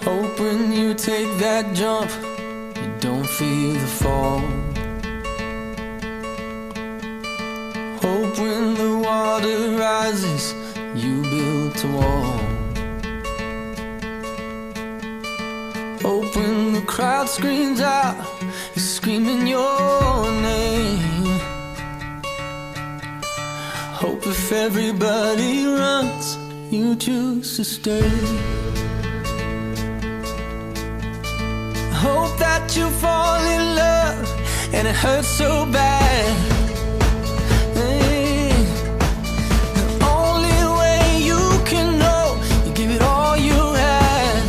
Hope when you take that jump, you don't feel the fall. Hope when the water rises, you build a wall. Hope when the crowd screams out, you're screaming your name. Hope if everybody runs, you choose to stay. Hope that you fall in love and it hurts so bad. The only way you can know, you give it all you had.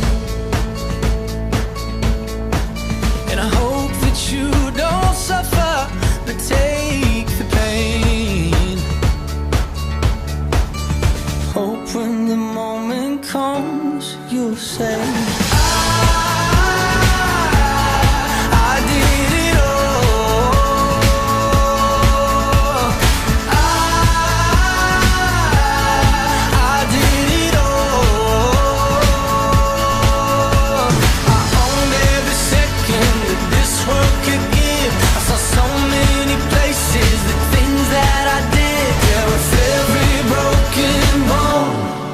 And I hope that you don't suffer, but take the pain. Hope when the moment comes, you'll say,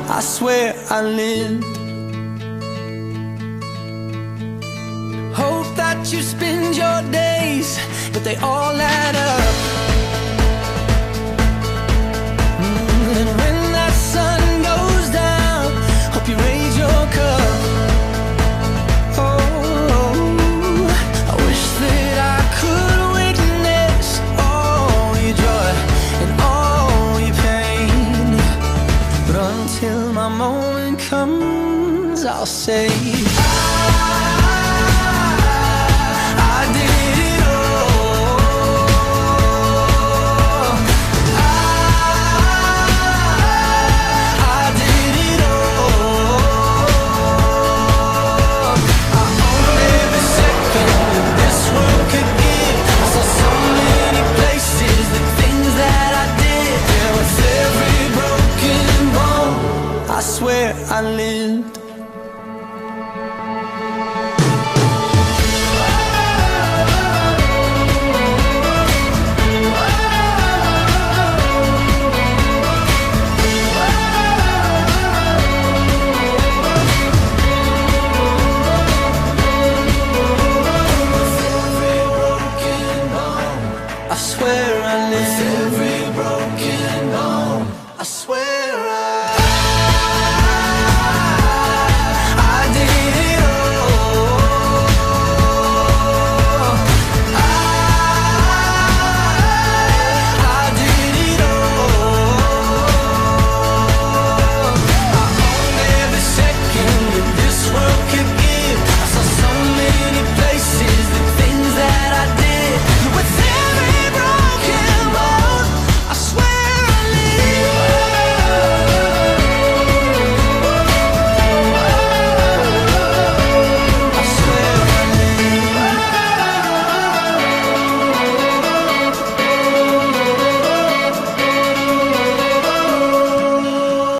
I swear I lived. Hope that you spend your days, but they all add up. And when that sun goes down, hope you raise your cup. Oh, I wish that I could witness all your joy and all your pain, but until my moment comes, I'll say, I did it all. I did it all. I owned every second that this world could give. I saw so many places, the things that I did. Yeah, with every broken bone, I swear I lived. I swear I lived. With every broken bone, I swear